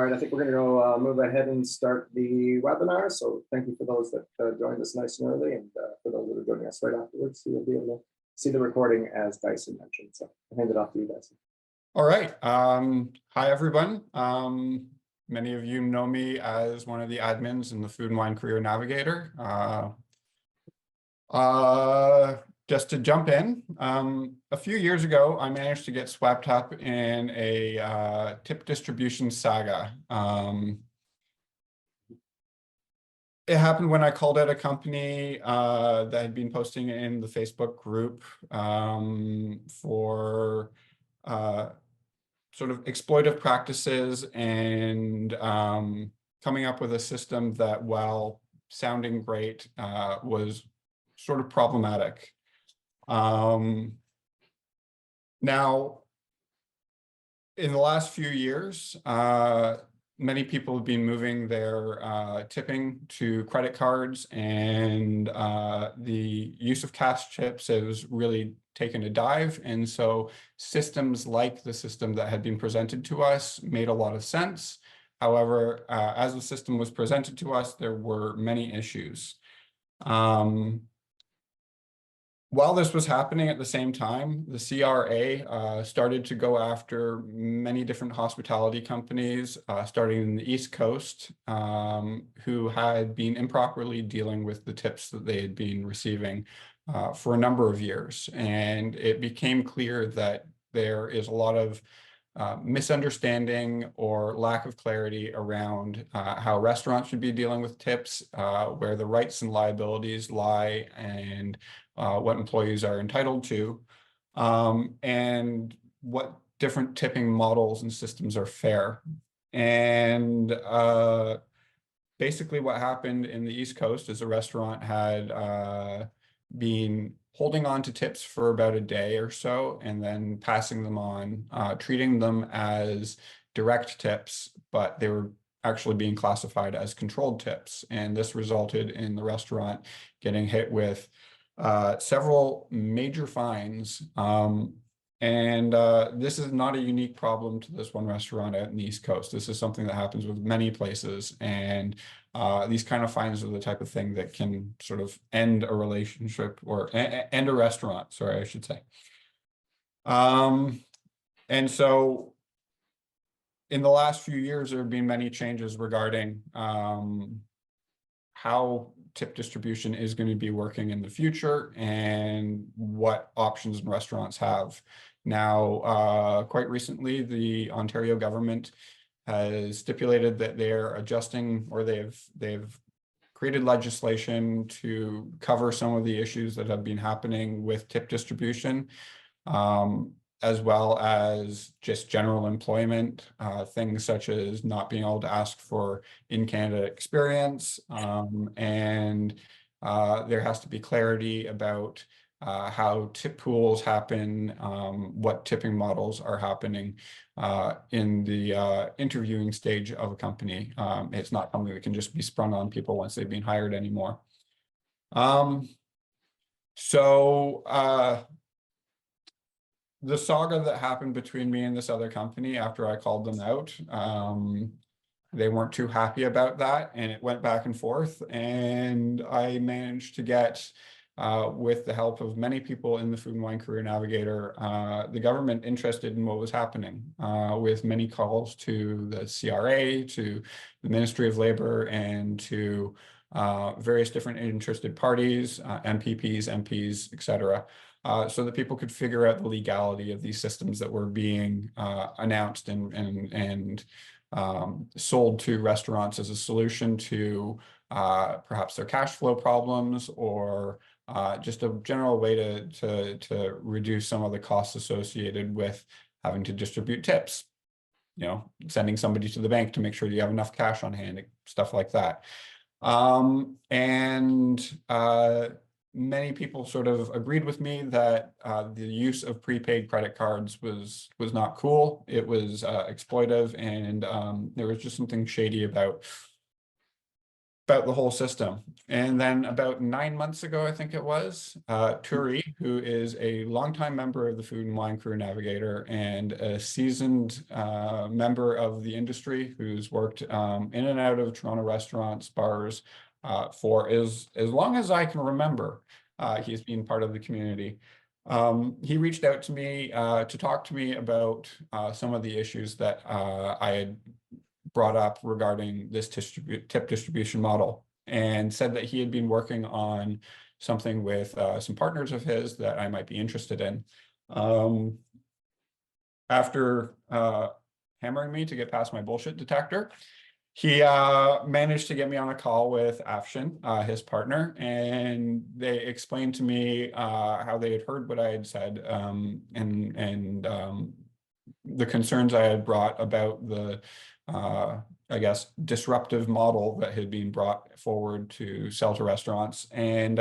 right, I think we're going to go move ahead and start the webinar. So thank you for those that joined us nice and early, and for those that are joining us right afterwards, so you'll be able to see the recording as Dyson mentioned. So I'll hand it off to you, Dyson. All right. Hi, everyone. Many of you know me as one of the admins in the Food and Wine Career Navigator. Just to jump in, a few years ago, I managed to get swept up in a tip distribution saga. It happened when I called out a company that had been posting in the Facebook group for sort of exploitive practices and coming up with a system that, while sounding great, was sort of problematic. Now, in the last few years, many people have been moving their tipping to credit cards, and the use of cash tips has really taken a dive. And so systems like the system that had been presented to us made a lot of sense. However, as the system was presented to us, there were many issues. While this was happening at the same time, the CRA started to go after many different hospitality companies, starting in the East Coast, who had been improperly dealing with the tips that they had been receiving for a number of years. And it became clear that there is a lot of misunderstanding or lack of clarity around how restaurants should be dealing with tips, where the rights and liabilities lie, and what employees are entitled to, and what different tipping models and systems are fair. And basically what happened in the East Coast is a restaurant had been holding on to tips for about a day or so, and then passing them on, treating them as direct tips, but they were actually being classified as controlled tips. And this resulted in the restaurant getting hit with several major fines. And this is not a unique problem to this one restaurant out in the East Coast. This is something that happens with many places. And these kind of fines are the type of thing that can sort of end a relationship, or end a restaurant, sorry, I should say. And so in the last few years, there have been many changes regarding how tip distribution is going to be working in the future and what options restaurants have. Now, quite recently, the Ontario government has stipulated that they're adjusting, or they've created legislation to cover some of the issues that have been happening with tip distribution, as well as just general employment, things such as not being able to ask for in-Canada experience, and there has to be clarity about how tip pools happen, what tipping models are happening in the interviewing stage of a company. It's not something that can just be sprung on people once they've been hired anymore. The saga that happened between me and this other company after I called them out, they weren't too happy about that, and it went back and forth, and I managed to get, with the help of many people in the Food and Wine Career Navigator, the government interested in what was happening, with many calls to the CRA, to the Ministry of Labor, and to various different interested parties, MPPs, MPs, etc., so that people could figure out the legality of these systems that were being announced and sold to restaurants as a solution to perhaps their cash flow problems, or just a general way to reduce some of the costs associated with having to distribute tips. You know, sending somebody to the bank to make sure you have enough cash on hand, stuff like that. Many people sort of agreed with me that the use of prepaid credit cards was not cool. It was exploitive, and there was just something shady about about the whole system. And then about 9 months ago, I think it was, Turi, who is a longtime member of the Food and Wine Crew Navigator and a seasoned member of the industry who's worked in and out of Toronto restaurants, bars for as long as I can remember. He's been part of the community. He reached out to me to talk to me about some of the issues that I had brought up regarding this tip distribution model, and said that he had been working on something with some partners of his that I might be interested in. After hammering me to get past my bullshit detector, he managed to get me on a call with Afshin, his partner, and they explained to me how they had heard what I had said, and the concerns I had brought about the I guess disruptive model that had been brought forward to sell to restaurants. And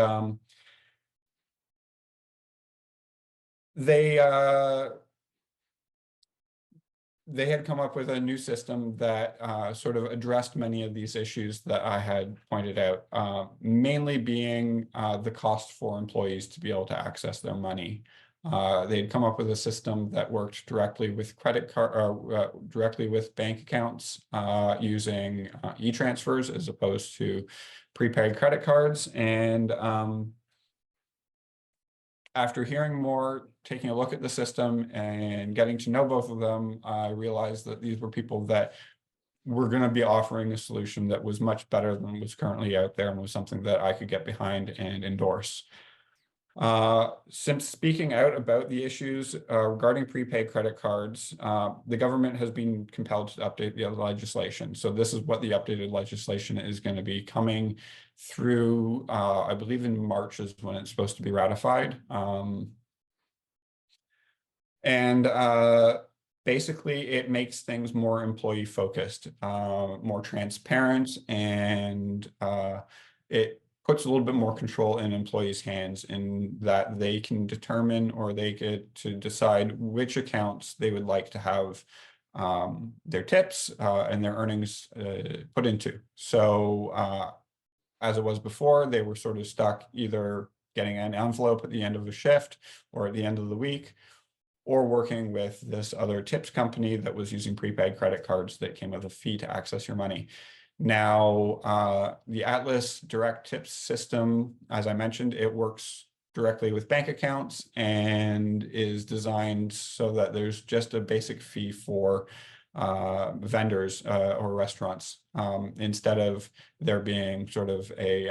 they had come up with a new system that sort of addressed many of these issues that I had pointed out, mainly being the cost for employees to be able to access their money. They'd come up with a system that worked directly with credit card, directly with bank accounts, using e-transfers as opposed to prepaid credit cards. And after hearing more, taking a look at the system and getting to know both of them, I realized that these were people that were going to be offering a solution that was much better than was currently out there and was something that I could get behind and endorse. Since speaking out about the issues regarding prepaid credit cards, the government has been compelled to update the legislation. So this is what the updated legislation is going to be coming through, I believe in March is when it's supposed to be ratified. Basically it makes things more employee focused, more transparent, and it puts a little bit more control in employees' hands in that they can determine, or they get to decide which accounts they would like to have their tips and their earnings put into. So as it was before, they were sort of stuck either getting an envelope at the end of a shift or at the end of the week, or working with this other tips company that was using prepaid credit cards that came with a fee to access your money. Now, the Atlas direct tips system, as I mentioned, it works directly with bank accounts and is designed so that there's just a basic fee for vendors or restaurants, instead of there being sort of a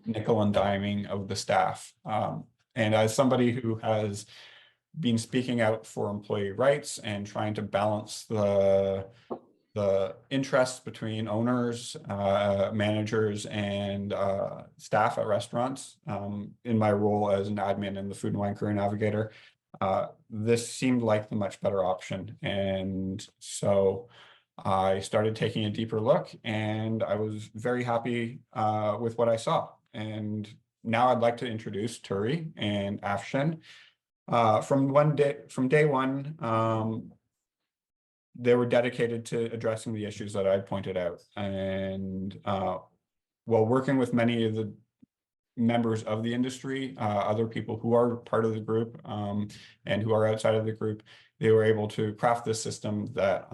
nickel and diming of the staff. And as somebody who has been speaking out for employee rights and trying to balance the interests between owners, managers, and staff at restaurants, in my role as an admin in the Food and Wine Crew Navigator, this seemed like the much better option. And so I started taking a deeper look, and I was very happy with what I saw. And now I'd like to introduce Turi and Afshin. From day one, they were dedicated to addressing the issues that I pointed out. And while working with many of the members of the industry, other people who are part of the group and who are outside of the group, they were able to craft this system that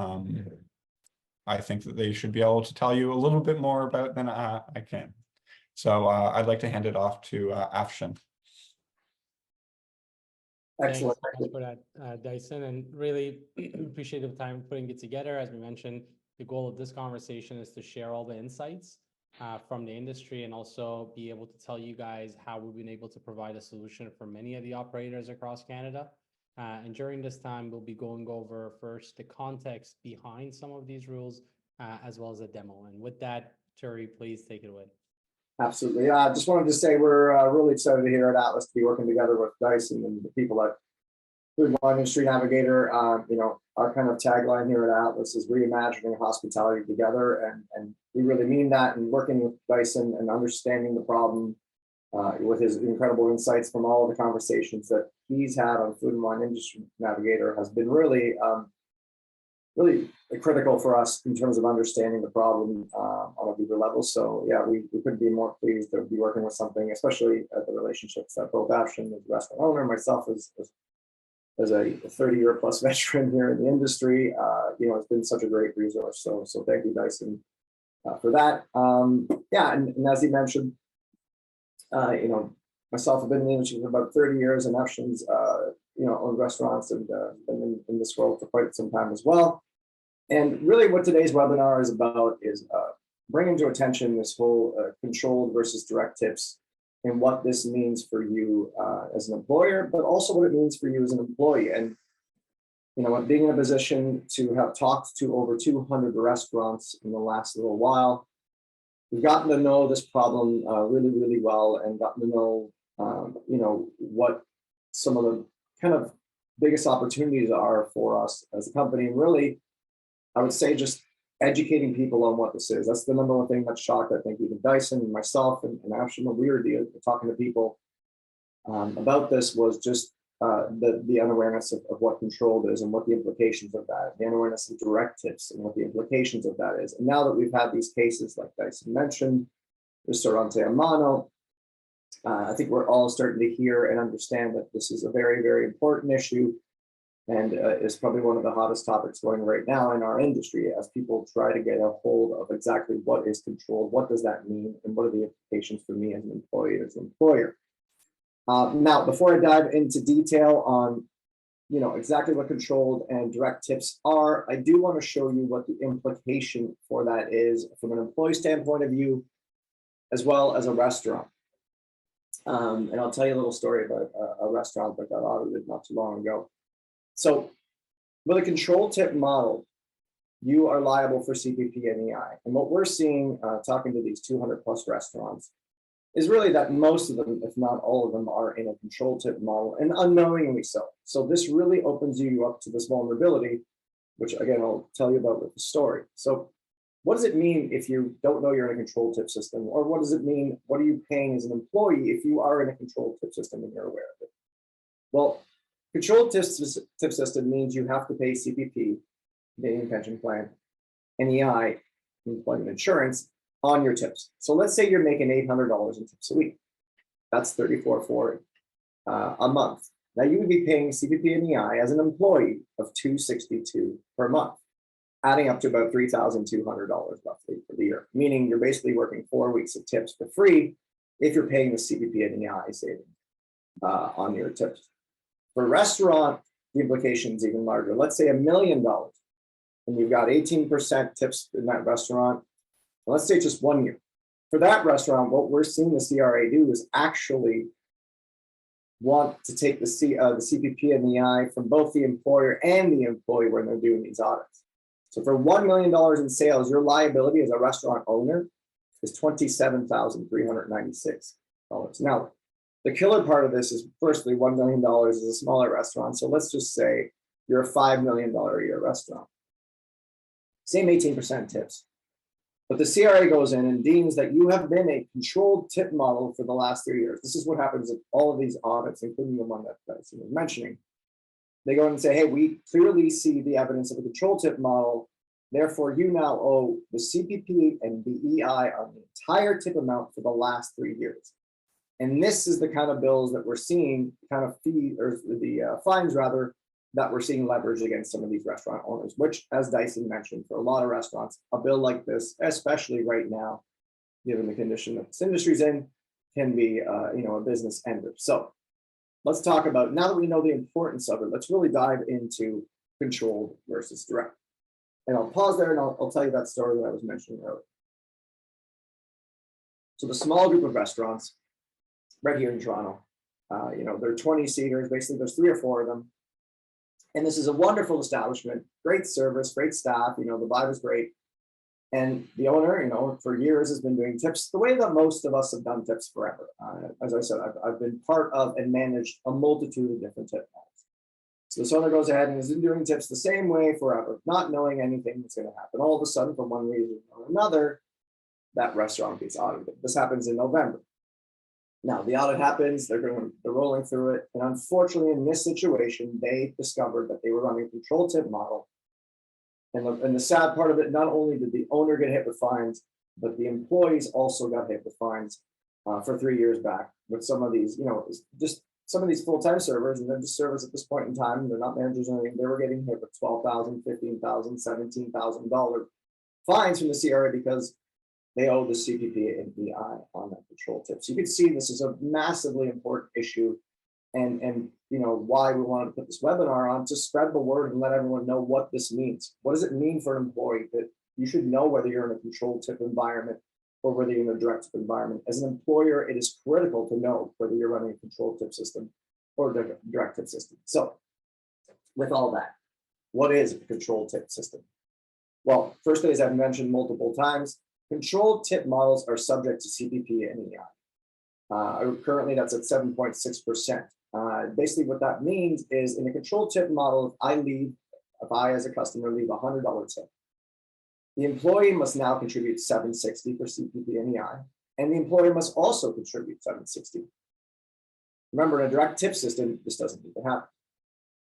I think that they should be able to tell you a little bit more about than I can. So I'd like to hand it off to Afshin. Excellent. Thanks for that, Dyson, and really appreciate the time putting it together. As we mentioned, the goal of this conversation is to share all the insights from the industry, and also be able to tell you guys how we've been able to provide a solution for many of the operators across Canada. And during this time, we'll be going over first the context behind some of these rules, as well as a demo. And with that, Turi, please take it away. Absolutely. I just wanted to say we're really excited here at Atlas to be working together with Dyson and the people at Food and Wine Industry Navigator. You know, our kind of tagline here at Atlas is reimagining hospitality together, and we really mean that. And working with Dyson and understanding the problem with his incredible insights from all of the conversations that he's had on Food and Wine Industry Navigator has been really really critical for us in terms of understanding the problem on a deeper level. So yeah, we couldn't be more pleased to be working with something, especially at the relationships that both Afshin, the restaurant owner, myself as a 30-year plus veteran here in the industry, it's been such a great resource. So thank you, Dyson, for that. Yeah, and as he mentioned, myself have been in the industry for about 30 years, and Afshin's owned restaurants and been in this role for quite some time as well. And really what today's webinar is about is bringing to attention this whole controlled versus direct tips and what this means for you as an employer, but also what it means for you as an employee. And, being in a position to have talked to over 200 restaurants in the last little while, we've gotten to know this problem really, really well, and gotten to know, what some of the kind of biggest opportunities are for us as a company. And really, I would say just educating people on what this is. That's the number one thing that shocked, I think, even Dyson and myself and Afshin when we were talking to people about this, was just the unawareness of what controlled is and what the implications of that, the unawareness of direct tips and what the implications of that is. And now that we've had these cases like Dyson mentioned, Ristorante Amano, I think we're all starting to hear and understand that this is a very, very important issue, and is probably one of the hottest topics going right now in our industry as people try to get a hold of exactly what is controlled, what does that mean, and what are the implications for me as an employee, as an employer. Now, before I dive into detail on exactly what controlled and direct tips are, I do want to show you what the implication for that is from an employee standpoint of view, as well as a restaurant. And I'll tell you a little story about a restaurant that got audited not too long ago. So with a control tip model, you are liable for CPP and EI. And what we're seeing, talking to these 200 plus restaurants, is really that most of them, if not all of them, are in a control tip model, and unknowingly so. So this really opens you up to this vulnerability, which again, I'll tell you about with the story. So what does it mean if you don't know you're in a control tip system? Or what does it mean, what are you paying as an employee if you are in a control tip system and you're aware of it? Well, controlled tip system means you have to pay CPP, Canadian Pension Plan, and EI, employment insurance, on your tips. So let's say you're making $800 in tips a week. That's $34.40 a month. Now you would be paying CPP and EI as an employee of $262 per month, adding up to about $3,200 roughly for the year, meaning you're basically working 4 weeks of tips for free if you're paying the CPP and EI savings on your tips. For a restaurant, the implication is even larger. Let's say $1 million, and you've got 18% tips in that restaurant. Let's say just 1 year. For that restaurant, what we're seeing the CRA do is actually want to take the CPP and the EI from both the employer and the employee when they're doing these audits. So for $1 million in sales, your liability as a restaurant owner is $27,396. Now, the killer part of this is, firstly, $1 million is a smaller restaurant. So let's just say you're a $5 million a year restaurant. Same 18% tips. But the CRA goes in and deems that you have been a controlled tip model for the last 3 years. This is what happens at all of these audits, including the one that Dyson was mentioning. They go in and say, hey, we clearly see the evidence of a control tip model. Therefore, you now owe the CPP and the EI on the entire tip amount for the last 3 years. And this is the kind of bills that we're seeing, kind of fines rather, that we're seeing leveraged against some of these restaurant owners, which, as Dyson mentioned, for a lot of restaurants, a bill like this, especially right now, given the condition that this industry's in, can be a business ender. So let's talk about, now that we know the importance of it, let's really dive into controlled versus direct. And I'll pause there and I'll tell you that story that I was mentioning earlier. So the small group of restaurants right here in Toronto, they're 20 seaters, basically there's 3 or 4 of them. And this is a wonderful establishment, great service, great staff, the vibe is great. And the owner, for years has been doing tips the way that most of us have done tips forever. As I said, I've been part of and managed a multitude of different tip models. So this owner goes ahead and has been doing tips the same way forever, not knowing anything that's going to happen. All of a sudden, for one reason or another, that restaurant gets audited. This happens in November. Now, the audit happens, they're rolling through it. And unfortunately, in this situation, they discovered that they were running a control tip model And the sad part of it, not only did the owner get hit with fines, but the employees also got hit with fines for 3 years back with some of these, just some of these full-time servers, and they're just servers at this point in time. They're not managers or anything. They were getting hit with $12,000, $15,000, $17,000 fines from the CRA because they owe the CPP and EI on that control tip. So you can see this is a massively important issue, and why we wanted to put this webinar on, to spread the word and let everyone know what this means. What does it mean for an employee? That you should know whether you're in a control tip environment or whether you're in a direct tip environment. As an employer, it is critical to know whether you're running a control tip system or a direct tip system. So with all that, what is a control tip system? Well, first, as I've mentioned multiple times, control tip models are subject to CPP and EI. Currently, that's at 7.6%. Basically, what that means is in a control tip model, if I as a customer leave $100 tip, the employee must now contribute $760 for CPP and EI, and the employer must also contribute $760. Remember, in a direct tip system, this doesn't need to happen.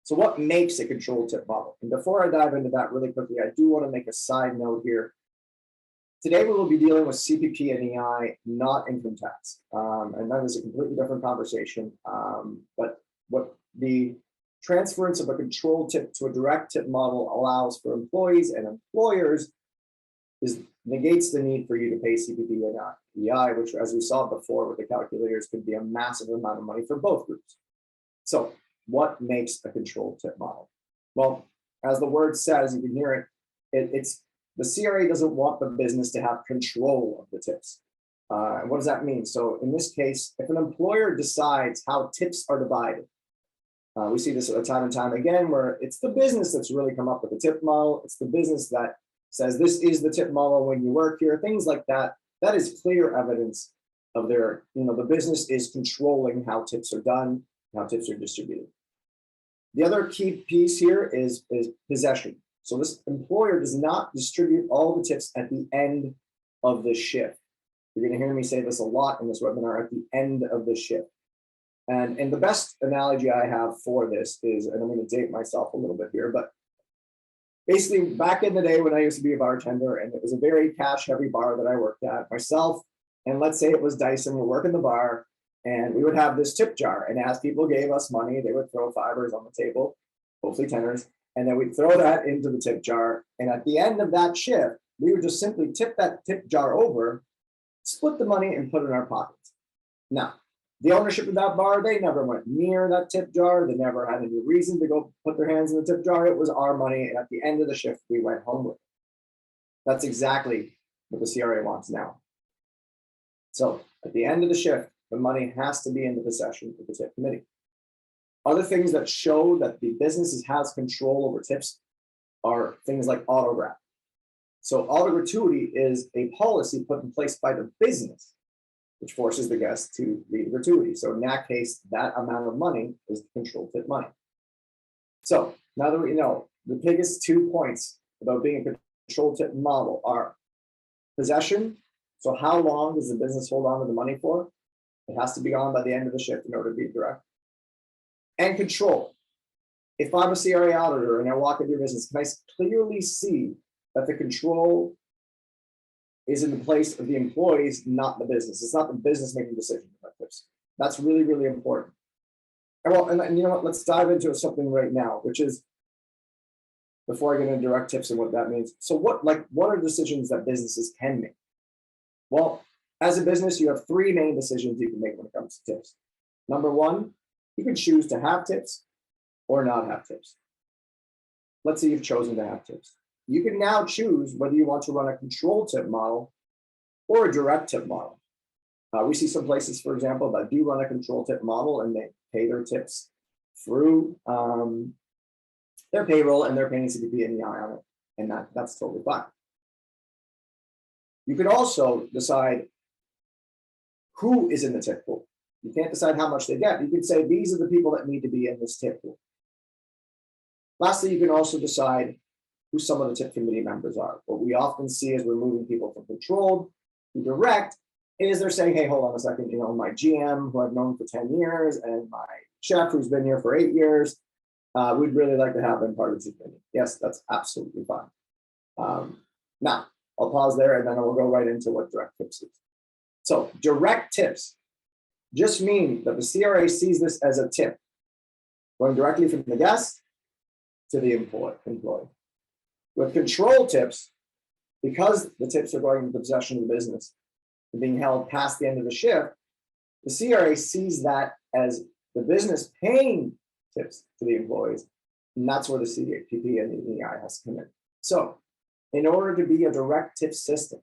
So what makes a control tip model? And before I dive into that really quickly, I do want to make a side note here. Today, we will be dealing with CPP and EI, not income tax. And that is a completely different conversation. But what the transference of a control tip to a direct tip model allows for employees and employers negates the need for you to pay CPP and EI, which, as we saw before with the calculators, could be a massive amount of money for both groups. So what makes a control tip model? Well, as the word says, you can hear it, it's the CRA doesn't want the business to have control of the tips. And what does that mean? So in this case, if an employer decides how tips are divided, we see this time and time again, where it's the business that's really come up with the tip model. It's the business that says this is the tip model when you work here, things like that. That is clear evidence of their, the business is controlling how tips are done, how tips are distributed. The other key piece here is possession. So this employer does not distribute all the tips at the end of the shift. You're going to hear me say this a lot in this webinar, at the end of the shift. And the best analogy I have for this is, and I'm going to date myself a little bit here, but basically back in the day when I used to be a bartender, and it was a very cash heavy bar that I worked at myself, and let's say it was Dyson, we're working the bar, and we would have this tip jar, and as people gave us money, they would throw fivers on the table, hopefully tenors, and then we'd throw that into the tip jar. And at the end of that shift, we would just simply tip that tip jar over, split the money, and put it in our pockets. Now, the ownership of that bar, they never went near that tip jar. They never had any reason to go put their hands in the tip jar. It was our money. And at the end of the shift, we went home with it. That's exactly what the CRA wants now. So at the end of the shift, the money has to be in the possession of the tip committee. Other things that show that the business has control over tips are things like auto grab. So auto gratuity is a policy put in place by the business, which forces the guest to leave gratuity. So in that case, that amount of money is the control tip money. So now that we know, the biggest 2 points about being a control tip model are possession. So how long does the business hold on to the money for? It has to be gone by the end of the shift in order to be direct. And control. If I'm a CRA auditor and I walk into your business, can I clearly see that the control is in the place of the employees, not the business? It's not the business making decisions about this. That's really, really important. And you know what? Let's dive into something right now, which is, before I get into direct tips and what that means. So what are decisions that businesses can make? Well, as a business, you have 3 main decisions you can make when it comes to tips. Number 1, you can choose to have tips or not have tips. Let's say you've chosen to have tips. You can now choose whether you want to run a control tip model or a direct tip model. We see some places, for example, that do run a control tip model and they pay their tips through their payroll and they're paying CPP and EI on it, and that's totally fine. You could also decide who is in the tip pool. You can't decide how much they get. You can say these are the people that need to be in this tip pool. Lastly, you can also decide who some of the tip committee members are. What we often see as we're moving people from controlled to direct is they're saying, hey, hold on a second, my GM who I've known for 10 years and my chef who's been here for 8 years, we'd really like to have them part of the committee. Yes, that's absolutely fine. Now, I'll pause there and then I will go right into what direct tips is. So direct tips just mean that the CRA sees this as a tip going directly from the guest to the employee. With control tips, because the tips are going into the possession of the business and being held past the end of the shift, the CRA sees that as the business paying tips to the employees, and that's where the CPP and the EI has to come in. So in order to be a direct tip system,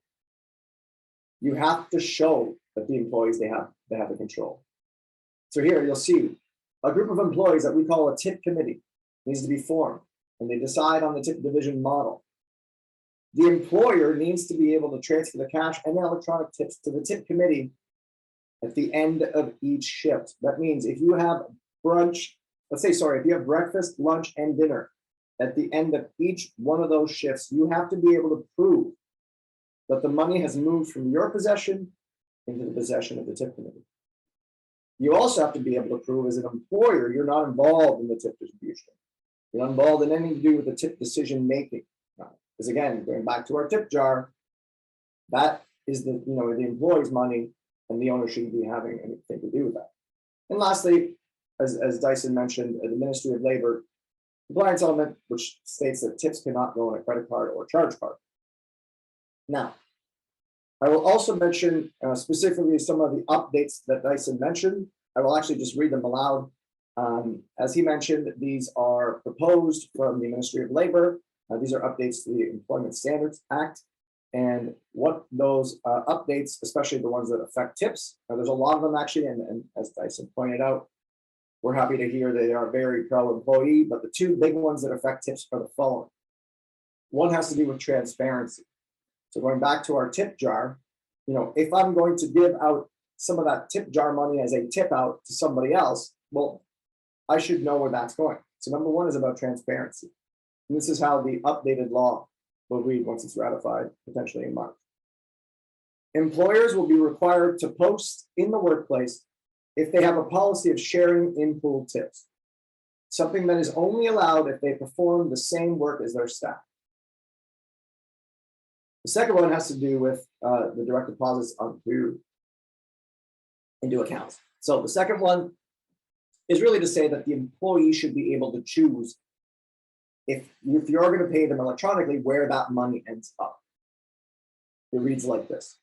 you have to show that the employees, they have the control. So here you'll see a group of employees that we call a tip committee needs to be formed, and they decide on the tip division model. The employer needs to be able to transfer the cash and the electronic tips to the tip committee at the end of each shift. That means if you have brunch, if you have breakfast, lunch, and dinner, at the end of each one of those shifts, you have to be able to prove that the money has moved from your possession into the possession of the tip committee. You also have to be able to prove as an employer, you're not involved in the tip distribution. You're not involved in anything to do with the tip decision making. Because again, going back to our tip jar, that is the employee's money, and the owner shouldn't be having anything to do with that. And lastly, as Dyson mentioned, the Ministry of Labor compliance element, which states that tips cannot go on a credit card or charge card. Now, I will also mention specifically some of the updates that Dyson mentioned. I will actually just read them aloud. As he mentioned, these are proposed from the Ministry of Labor. These are updates to the Employment Standards Act. And what those updates, especially the ones that affect tips, there's a lot of them actually, and as Dyson pointed out, we're happy to hear they are very pro-employee, but the two big ones that affect tips are the following. One has to do with transparency. So going back to our tip jar, if I'm going to give out some of that tip jar money as a tip out to somebody else, well, I should know where that's going. So number one is about transparency. And this is how the updated law will read once it's ratified, potentially in March. Employers will be required to post in the workplace if they have a policy of sharing in-pool tips, something that is only allowed if they perform the same work as their staff. The second one has to do with the direct deposits into accounts. So the second one is really to say that the employee should be able to choose if you're going to pay them electronically, where that money ends up. It reads like this.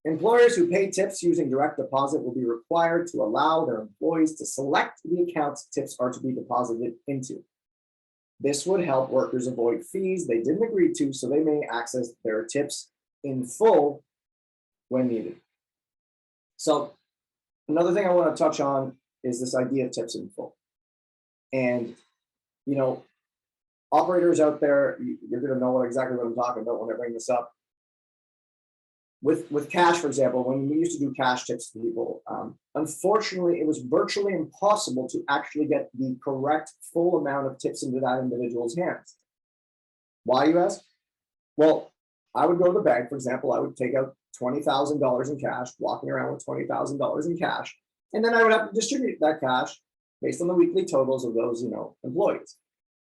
Employers who pay tips using direct deposit will be required to allow their employees to select the accounts tips are to be deposited into. This would help workers avoid fees they didn't agree to, so they may access their tips in full when needed. So another thing I want to touch on is this idea of tips in full. And, operators out there, you're going to know exactly what I'm talking about when I bring this up. With cash, for example, when we used to do cash tips to people, unfortunately, it was virtually impossible to actually get the correct full amount of tips into that individual's hands. Why, you ask? Well, I would go to the bank, for example, I would take out $20,000 in cash, walking around with $20,000 in cash, and then I would have to distribute that cash based on the weekly totals of those, employees.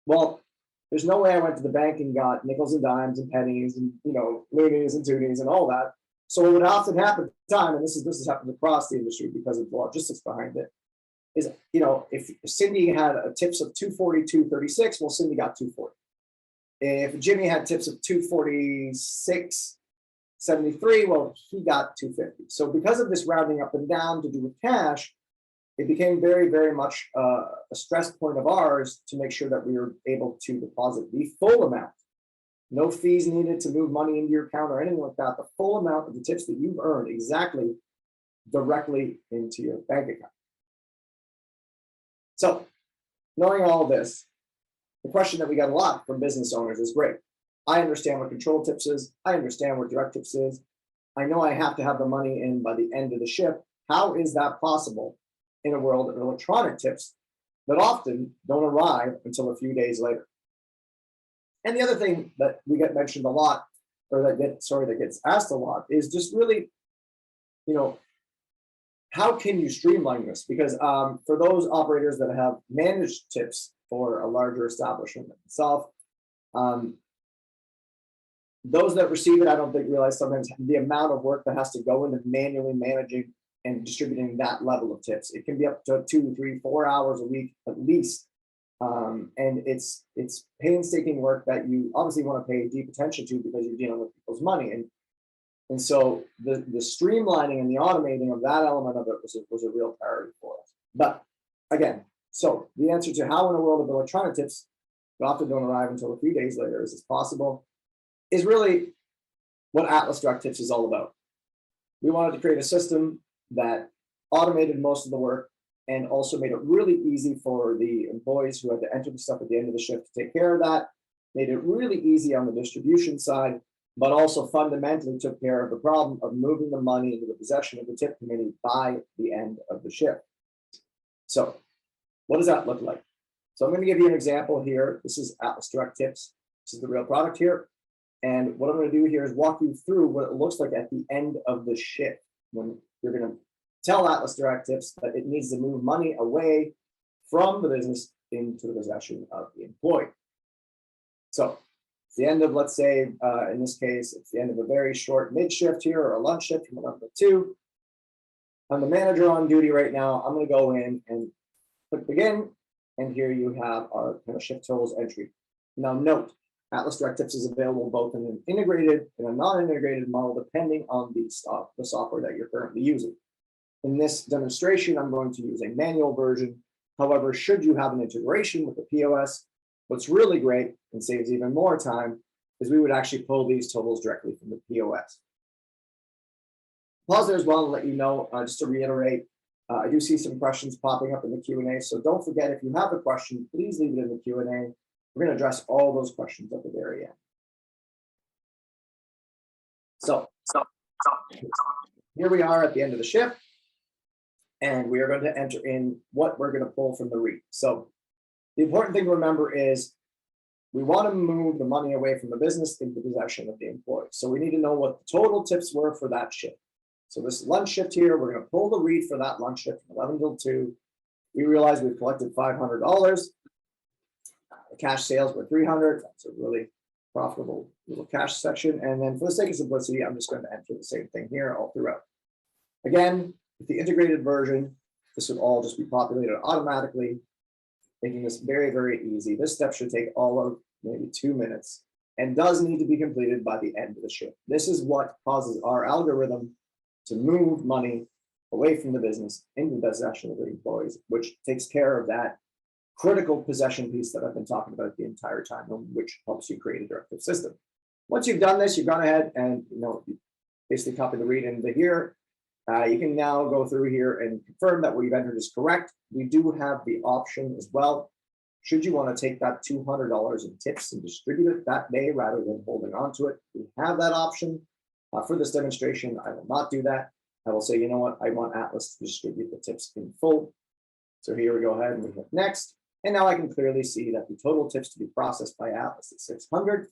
Well, there's no way I went to the bank and got nickels and dimes and pennies and, loonies and toonies and all that. So what would often happen at the time, and this has happened across the industry because of the logistics behind it, is, if Cindy had a tips of 242.36, well, Cindy got 240. If Jimmy had tips of 246.73, well, he got 250. So because of this rounding up and down to do with cash, it became very, very much a stress point of ours to make sure that we were able to deposit the full amount. No fees needed to move money into your account or anything like that. The full amount of the tips that you've earned exactly directly into your bank account. So knowing all this, the question that we got a lot from business owners is, great, I understand what control tips is. I understand what direct tips is. I know I have to have the money in by the end of the shift. How is that possible in a world of electronic tips that often don't arrive until a few days later? And the other thing that we get mentioned a lot, or that gets asked a lot, is just really, how can you streamline this? Because for those operators that have managed tips for a larger establishment itself, those that receive it, I don't think realize sometimes the amount of work that has to go into manually managing and distributing that level of tips. It can be up to 2, 3, 4 hours a week at least. And it's painstaking work that you obviously want to pay deep attention to because you're dealing with people's money. And so the streamlining and the automating of that element of it was a real priority for us. But again, so the answer to how in a world of electronic tips that often don't arrive until a few days later is possible is really what Atlas Direct Tips is all about. We wanted to create a system that automated most of the work and also made it really easy for the employees who had to enter the stuff at the end of the shift to take care of that, made it really easy on the distribution side, but also fundamentally took care of the problem of moving the money into the possession of the tip committee by the end of the shift. So what does that look like? So I'm going to give you an example here. This is Atlas Direct Tips. This is the real product here. And what I'm going to do here is walk you through what it looks like at the end of the shift when you're going to tell Atlas Direct Tips that it needs to move money away from the business into the possession of the employee. So it's the end of, let's say, in this case, it's the end of a very short mid shift here or a lunch shift from 11 to 2. I'm the manager on duty right now. I'm going to go in and click begin. And here you have our kind of shift totals entry. Now note, Atlas Direct Tips is available both in an integrated and a non-integrated model, depending on the software that you're currently using. In this demonstration, I'm going to use a manual version. However, should you have an integration with the POS, what's really great and saves even more time is we would actually pull these totals directly from the POS. Pause there as well and let you know, just to reiterate, I do see some questions popping up in the Q&A, so don't forget, if you have a question, please leave it in the Q&A. We're going to address all those questions at the very end. So here we are at the end of the shift, and we are going to enter in what we're going to pull from the REIT. So the important thing to remember is we want to move the money away from the business into possession of the employee. So we need to know what the total tips were for that shift. So this lunch shift here, we're going to pull the REIT for that lunch shift from 11 till 2. We realize we've collected $500. The cash sales were $300. That's a really profitable little cash section. And then for the sake of simplicity, I'm just going to enter the same thing here all throughout. Again, with the integrated version, this would all just be populated automatically, making this very, very easy. This step should take all of maybe 2 minutes and does need to be completed by the end of the shift. This is what causes our algorithm to move money away from the business into the possession of the employees, which takes care of that critical possession piece that I've been talking about the entire time, which helps you create a directive system. Once you've done this, you've gone ahead and basically copy the REIT into here. You can now go through here and confirm that what you've entered is correct. We do have the option as well, should you want to take that $200 in tips and distribute it that day rather than holding on to it. We have that option. For this demonstration, I will not do that. I will say, you know what, I want Atlas to distribute the tips in full. So here we go ahead and we hit next. And now I can clearly see that the total tips to be processed by Atlas is 600.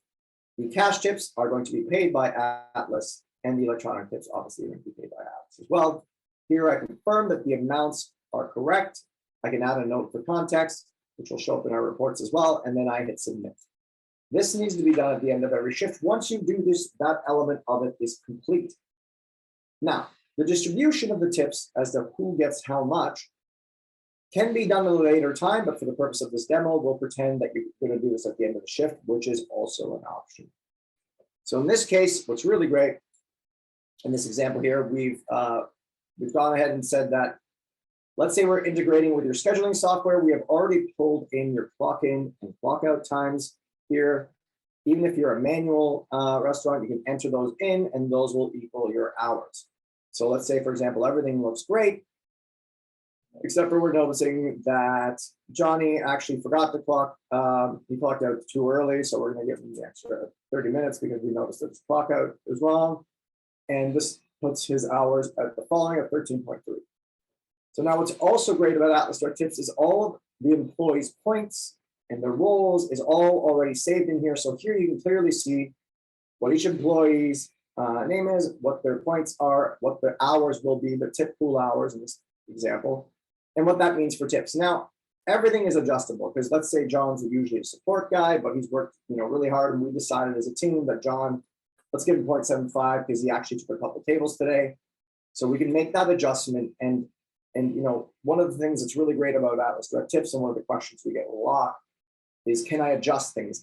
The cash tips are going to be paid by Atlas, and the electronic tips obviously are going to be paid by Atlas as well. Here I confirm that the amounts are correct. I can add a note for context, which will show up in our reports as well, and then I hit submit. This needs to be done at the end of every shift. Once you do this, that element of it is complete. Now, the distribution of the tips as to who gets how much can be done at a later time, but for the purpose of this demo, we'll pretend that you're going to do this at the end of the shift, which is also an option. So in this case, what's really great, in this example here, we've gone ahead and said that, let's say we're integrating with your scheduling software. We have already pulled in your clock in and clock out times here. Even if you're a manual restaurant, you can enter those in and those will equal your hours. So let's say, for example, everything looks great, except for we're noticing that Johnny actually forgot to clock. He clocked out too early, so we're going to give him the extra 30 minutes because we noticed that his clock out is wrong. And this puts his hours at the following at 13.3. So now what's also great about Atlas Direct Tips is all of the employees' points and their roles is all already saved in here. So here you can clearly see what each employee's name is, what their points are, what their hours will be, the tip pool hours in this example, and what that means for tips. Now, everything is adjustable because let's say John's usually a support guy, but he's worked really hard, and we decided as a team that John let's give him 0.75 because he actually took a couple tables today. So we can make that adjustment. And you know, one of the things that's really great about Atlas Direct Tips, and one of the questions we get a lot is, can I adjust things?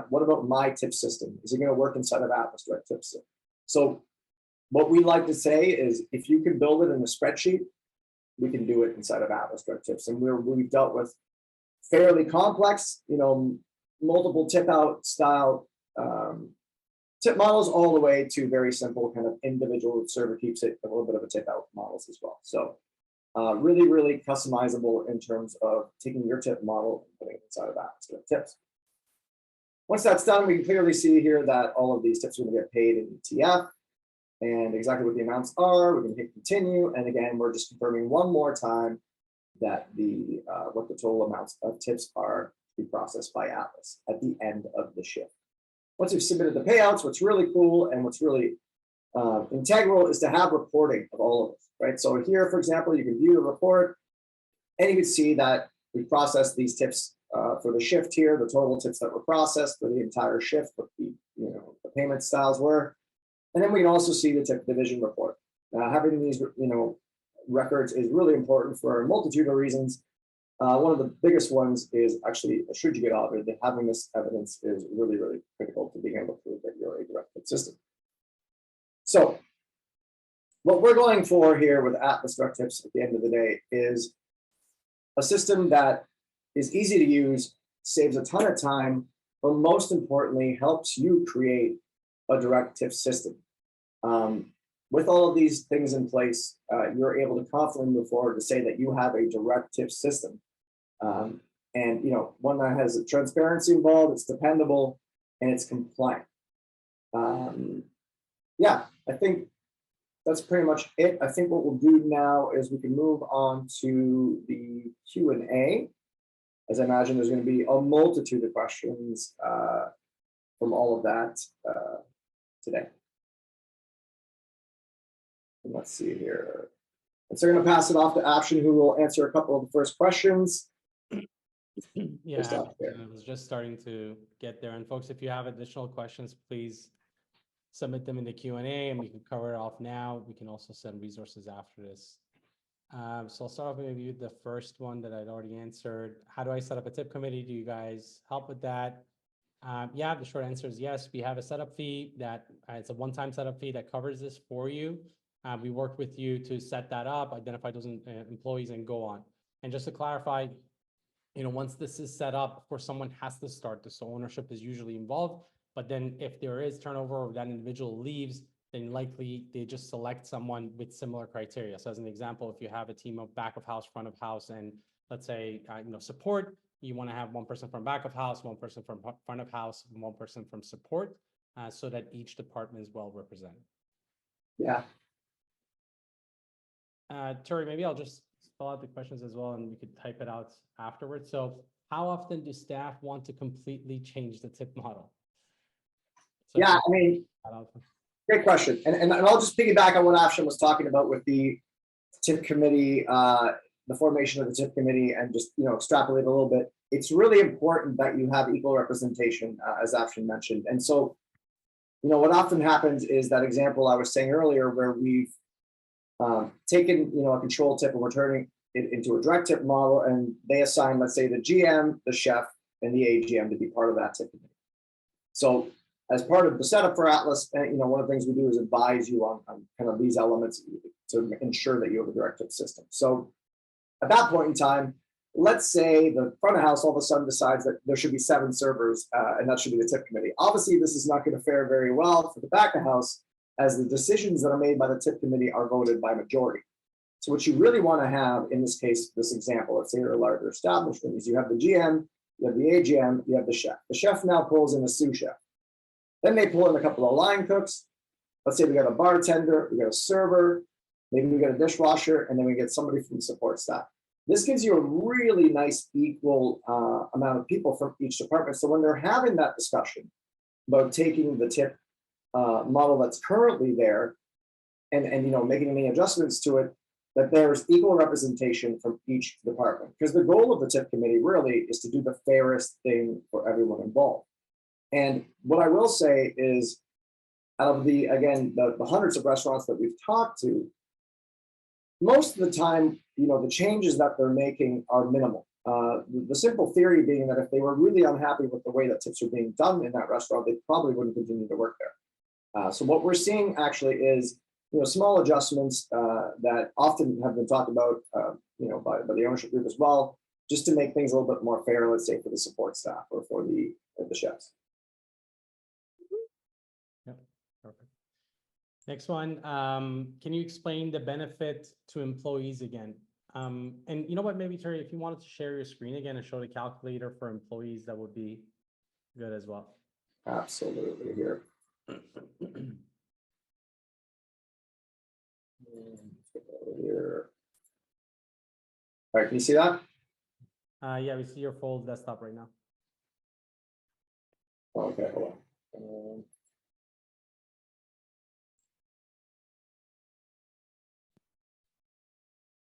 What about my tip system? Is it going to work inside of Atlas Direct Tips? So what we like to say is, if you can build it in a spreadsheet, we can do it inside of Atlas Direct Tips. And we've dealt with fairly complex, you know, multiple tip out style tip models, all the way to very simple kind of individual server keeps it a little bit of a tip out models as well. So really, really customizable in terms of taking your tip model and putting it inside of Atlas Direct Tips. Once that's done, we can clearly see here that all of these tips are going to get paid in ETF and exactly what the amounts are. We can hit continue. And again, we're just confirming one more time that what the total amounts of tips are to be processed by Atlas at the end of the shift. Once we've submitted the payouts, what's really cool and what's really integral is to have reporting of all of this, right? So here, for example, you can view the report and you can see that we processed these tips for the shift here, the total tips that were processed for the entire shift, what the payment styles were. And then we can also see the tip division report. Having these records is really important for a multitude of reasons. One of the biggest ones is actually, should you get audited, that having this evidence is really, really critical to being able to prove that you're a direct tip system. So what we're going for here with Atlas Direct Tips at the end of the day is a system that is easy to use, saves a ton of time, but most importantly, helps you create a direct tip system. With all of these things in place, you're able to confidently move forward to say that you have a direct tip system. And one that has a transparency involved, it's dependable, and it's compliant. Yeah, I think that's pretty much it. I think what we'll do now is we can move on to the Q&A. As I imagine, there's going to be a multitude of questions from all of that today. And let's see here. And so I'm going to pass it off to Afshin, who will answer a couple of the first questions. Yeah, I was just starting to get there. And folks, if you have additional questions, please submit them in the Q&A and we can cover it off now. We can also send resources after this. So I'll start off maybe with the first one that I'd already answered. How do I set up a tip committee? Do you guys help with that? Yeah, the short answer is yes. We have a setup fee that it's a one-time setup fee that covers this for you. We worked with you to set that up, identify those employees, and go on. And just to clarify, once this is set up, of course, someone has to start this. So ownership is usually involved. But then if there is turnover or that individual leaves, then likely they just select someone with similar criteria. So as an example, if you have a team of back of house, front of house, and let's say, support, you want to have one person from back of house, one person from front of house, and one person from support, so that each department is well represented. Yeah. Turi, maybe I'll just spell out the questions as well and we could type it out afterwards. So how often do staff want to completely change the tip model? So yeah, I mean, great question. And I'll just piggyback on what Afshin was talking about with the tip committee, the formation of the tip committee, and just, extrapolate a little bit. It's really important that you have equal representation, as Afshin mentioned. And so, what often happens is that example I was saying earlier, where we've taken, a control tip and we're turning it into a direct tip model, and they assign, let's say, the GM, the chef, and the AGM to be part of that tip committee. So as part of the setup for Atlas, one of the things we do is advise you on kind of these elements to ensure that you have a direct tip system. So at that point in time, let's say the front of house all of a sudden decides that there should be 7 servers, and that should be the tip committee. Obviously, this is not going to fare very well for the back of house, as the decisions that are made by the tip committee are voted by majority. So what you really want to have in this case, this example, let's say you're a larger establishment, is you have the GM, you have the AGM, you have the chef. The chef now pulls in a sous chef. Then they pull in a couple of line cooks. Let's say we got a bartender, we got a server, maybe we got a dishwasher, and then we get somebody from the support staff. This gives you a really nice equal amount of people from each department. So when they're having that discussion about taking the tip model that's currently there and making any adjustments to it, that there's equal representation from each department. Because the goal of the tip committee really is to do the fairest thing for everyone involved. And what I will say is, out of the, again, the hundreds of restaurants that we've talked to, most of the time, the changes that they're making are minimal. The simple theory being that if they were really unhappy with the way that tips are being done in that restaurant, they probably wouldn't continue to work there. So what we're seeing actually is, small adjustments that often have been talked about, by the ownership group as well, just to make things a little bit more fair, let's say, for the support staff or for the chefs. Yep, perfect. Next one, can you explain the benefit to employees again? And you know what, maybe Turi, if you wanted to share your screen again and show the calculator for employees, that would be good as well. Absolutely here. Here. All right, can you see that? Yeah, we see your full desktop right now. Okay, hold on.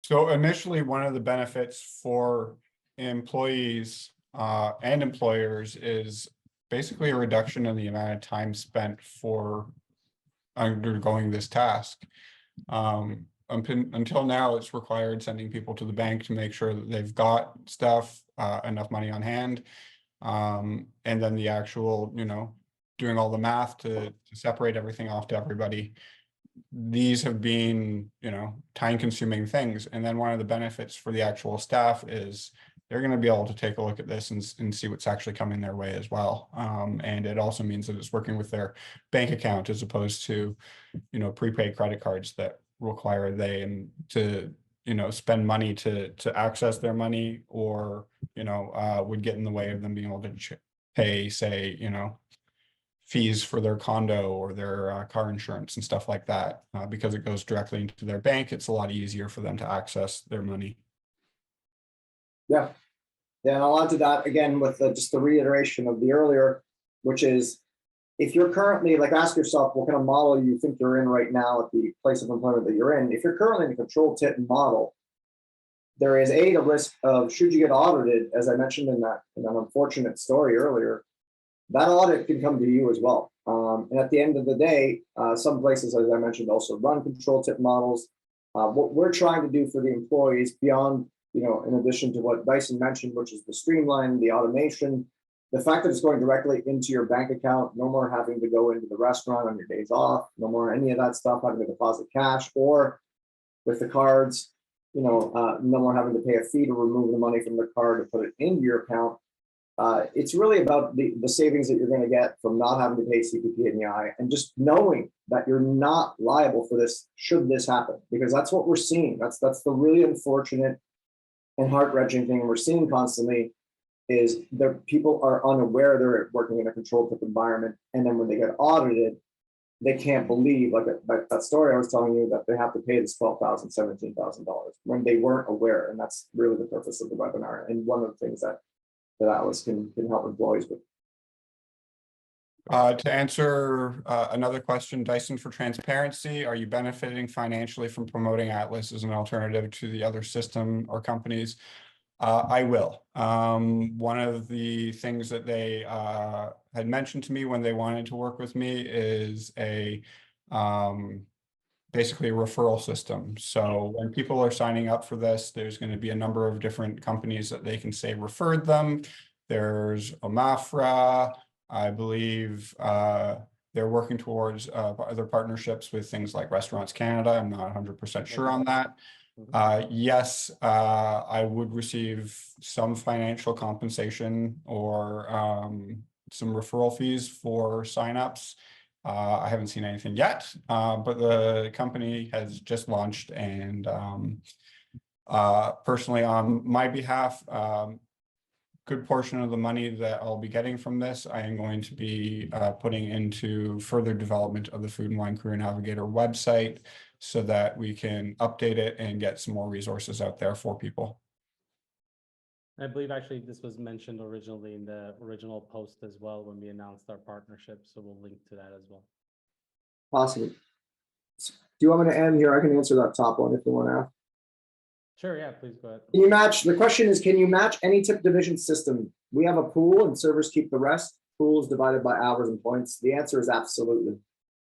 So initially, one of the benefits for employees and employers is basically a reduction in the amount of time spent for undergoing this task. Until now, it's required sending people to the bank to make sure that they've got stuff, enough money on hand. And then the actual, doing all the math to separate everything off to everybody. These have been, time-consuming things. And then one of the benefits for the actual staff is they're going to be able to take a look at this and see what's actually coming their way as well. And it also means that it's working with their bank account as opposed to, prepaid credit cards that require them to, spend money to access their money, or, would get in the way of them being able to pay, say, fees for their condo or their car insurance and stuff like that. Because it goes directly into their bank, it's a lot easier for them to access their money. Yeah. And I'll add to that again with just the reiteration of the earlier, which is, if you're currently, ask yourself what kind of model you think you're in right now at the place of employment that you're in. If you're currently in a control tip model, there is a risk of, should you get audited, as I mentioned in that unfortunate story earlier, that audit can come to you as well. And at the end of the day, some places, as I mentioned, also run control tip models. What we're trying to do for the employees beyond, in addition to what Dyson mentioned, which is the streamline, the automation, the fact that it's going directly into your bank account, no more having to go into the restaurant on your days off, no more any of that stuff, having to deposit cash, or with the cards, no more having to pay a fee to remove the money from the card to put it into your account. It's really about the savings that you're going to get from not having to pay CPP and EI, and just knowing that you're not liable for this should this happen, because that's what we're seeing. That's the really unfortunate and heart-wrenching thing we're seeing constantly, is that people are unaware they're working in a controlled tip environment, and then when they get audited, they can't believe, like that story I was telling you, that they have to pay this $12,000, $17,000 when they weren't aware. And that's really the purpose of the webinar, and one of the things that Alice can help employees with. To answer another question, Dyson, for transparency, are you benefiting financially from promoting Atlas as an alternative to the other system or companies? I will. One of the things that they had mentioned to me when they wanted to work with me is a basically a referral system. So when people are signing up for this, there's going to be a number of different companies that they can say referred them. There's Omafra, I believe. They're working towards other partnerships with things like Restaurants Canada. I'm not 100% sure on that. Yes, I would receive some financial compensation or some referral fees for signups. I haven't seen anything yet, but the company has just launched, and personally on my behalf, good portion of the money that I'll be getting from this, I am going to be putting into further development of the Food and Wine Career Navigator website, so that we can update it and get some more resources out there for people. I believe actually this was mentioned originally in the original post as well when we announced our partnership, so we'll link to that as well. Possibly. Do you want me to end here? I can answer that top one if you want to ask. Sure, yeah, please go ahead. Can you match? The question is, can you match any tip division system? We have a pool and servers keep the rest. Pool is divided by hours and points. The answer is absolutely.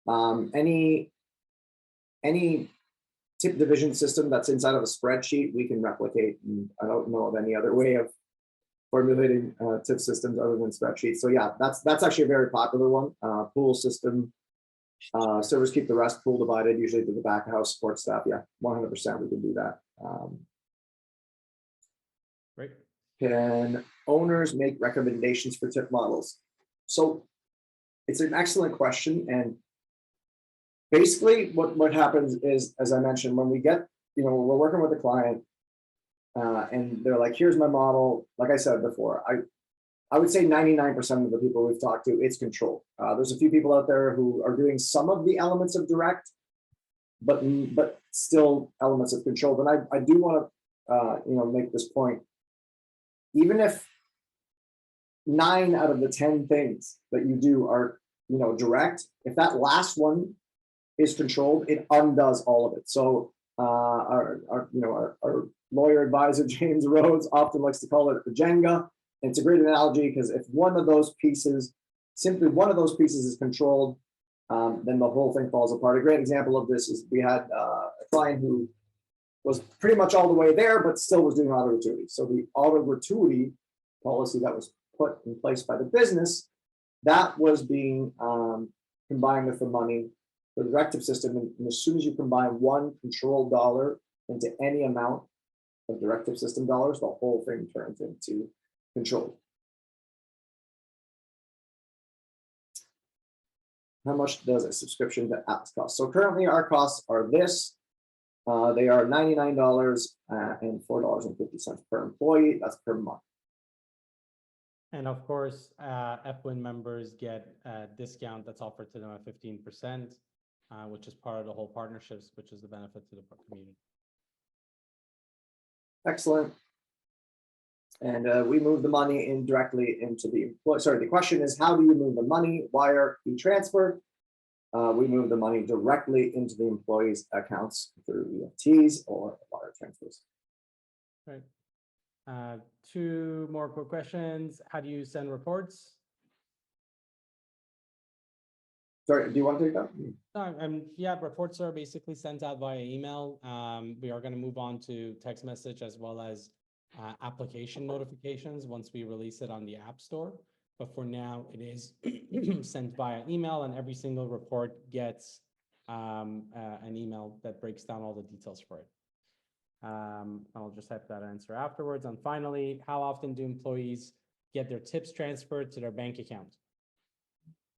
Any tip division system that's inside of a spreadsheet, we can replicate. And I don't know of any other way of formulating tip systems other than spreadsheets. So yeah, that's actually a very popular one. Pool system. Servers keep the rest, pool divided, usually to the back of house support staff. Yeah, 100% we can do that. Great. Can owners make recommendations for tip models? So it's an excellent question. And basically what happens is, as I mentioned, when we get, we're working with a client and they're like, here's my model. Like I said before, I would say 99% of the people we've talked to, it's controlled. There's a few people out there who are doing some of the elements of direct, but still elements of controlled. And I do want to, make this point. Even if 9 out of the 10 things that you do are, direct, if that last one is controlled, it undoes all of it. So our lawyer advisor, James Rhodes, often likes to call it the Jenga. And it's a great analogy because if one of those pieces, simply one of those pieces is controlled, then the whole thing falls apart. A great example of this is we had a client who was pretty much all the way there, but still was doing auto gratuity. So the auto gratuity policy that was put in place by the business, that was being combined with the money for the directive system. And as soon as you combine one control dollar into any amount of directive system dollars, the whole thing turns into controlled. How much does a subscription to apps cost? So currently our costs are this. They are $99 and $4.50 per employee. That's per month. And of course, FWIN members get a discount that's offered to them at 15%, which is part of the whole partnerships, which is the benefit to the community. Excellent. And we move the money in directly into the employee. Sorry, the question is, how do you move the money? Wire, e-transfer. We move the money directly into the employees' accounts through EFTs or wire transfers. Right. 2 more quick questions. How do you send reports? Sorry, do you want to take that? No, yeah, reports are basically sent out via email. We are going to move on to text message as well as application notifications once we release it on the App Store. But for now, it is sent via email, and every single report gets an email that breaks down all the details for it. I'll just type that answer afterwards. And finally, how often do employees get their tips transferred to their bank account?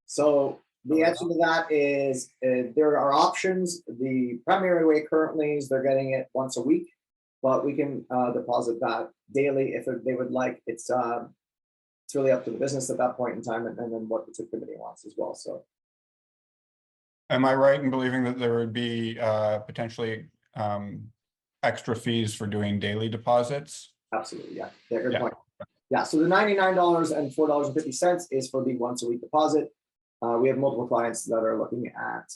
So the answer to that is there are options. The primary way currently is they're getting it once a week, but we can deposit that daily if they would like. It's really up to the business at that point in time, and then what the tip committee wants as well. So, am I right in believing that there would be potentially extra fees for doing daily deposits? Absolutely, yeah. Good point. Yeah, so the $99 and $4.50 is for the once a week deposit. We have multiple clients that are looking at,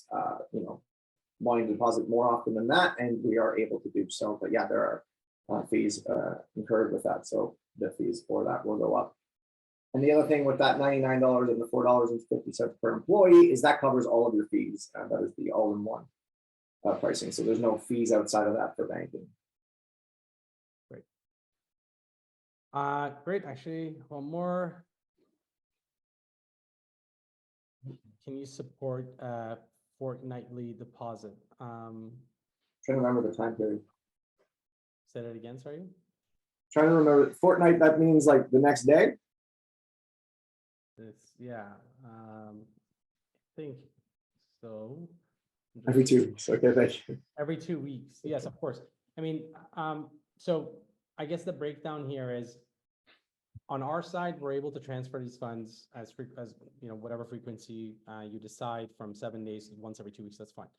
wanting to deposit more often than that, and we are able to do so. But yeah, there are fees incurred with that, so the fees for that will go up. And the other thing with that $99 and the $4.50 per employee is that covers all of your fees. That is the all-in-one pricing. So there's no fees outside of that for banking. Great. Great. Actually, one more. Can you support fortnightly deposit? Trying to remember the time period. Say that again, sorry. Trying to remember fortnight. That means like the next day. It's I think so. Every 2 weeks. Okay, thank you. Every 2 weeks. Yes, of course. I mean, so I guess the breakdown here is on our side, we're able to transfer these funds as whatever frequency you decide from 7 days, once every 2 weeks, that's fine.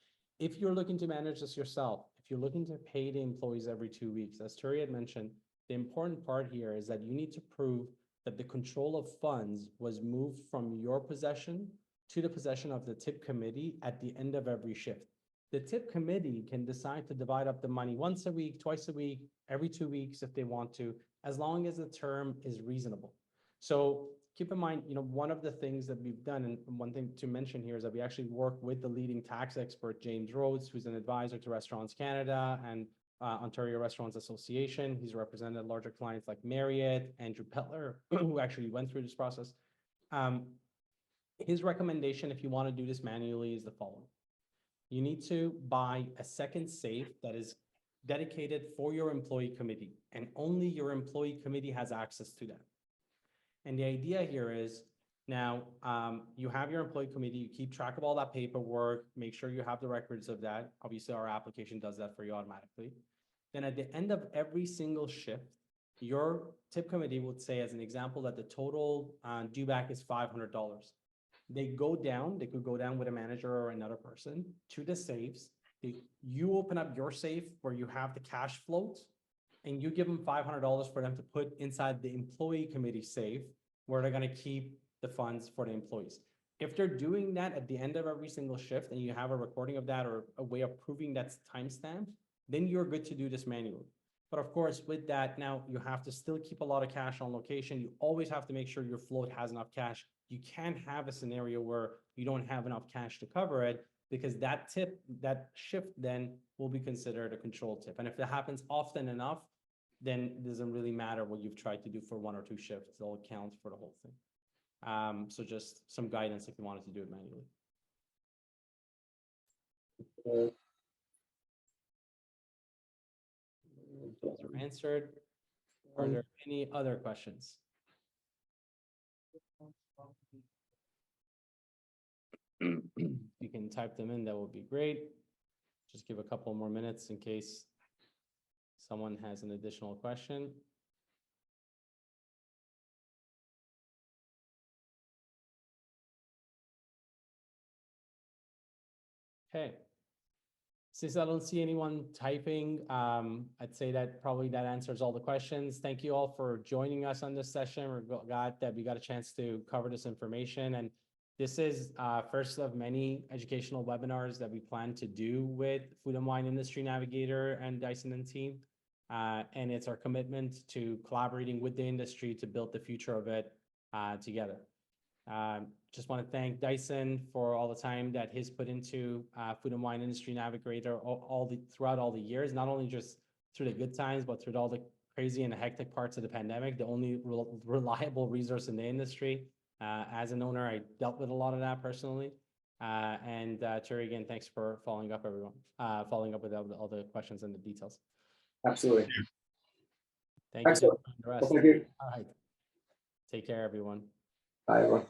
If you're looking to manage this yourself, if you're looking to pay the employees every 2 weeks, as Turi had mentioned, the important part here is that you need to prove that the control of funds was moved from your possession to the possession of the tip committee at the end of every shift. The tip committee can decide to divide up the money once a week, twice a week, every 2 weeks if they want to, as long as the term is reasonable. So keep in mind, one of the things that we've done, and one thing to mention here is that we actually work with the leading tax expert, James Rhodes, who's an advisor to Restaurants Canada and Ontario Restaurants Association. He's represented larger clients like Marriott, Andrew Petler, who actually went through this process. His recommendation, if you want to do this manually, is the following. You need to buy a second safe that is dedicated for your employee committee, and only your employee committee has access to that. And the idea here is now you have your employee committee, you keep track of all that paperwork, make sure you have the records of that. Obviously, our application does that for you automatically. Then at the end of every single shift, your tip committee would say, as an example, that the total due back is $500. They could go down with a manager or another person to the safes. You open up your safe where you have the cash float, and you give them $500 for them to put inside the employee committee safe, where they're going to keep the funds for the employees. If they're doing that at the end of every single shift, and you have a recording of that or a way of proving that's timestamped, then you're good to do this manually. But of course, with that, now you have to still keep a lot of cash on location. You always have to make sure your float has enough cash. You can't have a scenario where you don't have enough cash to cover it, because that shift then will be considered a control tip. And if that happens often enough, then it doesn't really matter what you've tried to do for 1 or 2 shifts. It all counts for the whole thing. So just some guidance if you wanted to do it manually. Those are answered. Are there any other questions? You can type them in, that would be great. Just give a couple more minutes in case someone has an additional question. Okay. Since I don't see anyone typing, I'd say that probably that answers all the questions. Thank you all for joining us on this session. We're glad that we got a chance to cover this information. And this is first of many educational webinars that we plan to do with Food and Wine Industry Navigator and Dyson and team. And it's our commitment to collaborating with the industry to build the future of it together. Just want to thank Dyson for all the time that he's put into Food and Wine Industry Navigator throughout all the years, not only just through the good times, but through all the crazy and hectic parts of the pandemic, the only reliable resource in the industry. As an owner, I dealt with a lot of that personally. And Turi, again, thanks for following up, everyone, following up with all the questions and the details. Absolutely. Thank you. Excellent. Well, thank you. All right. Take care, everyone. Bye, everyone.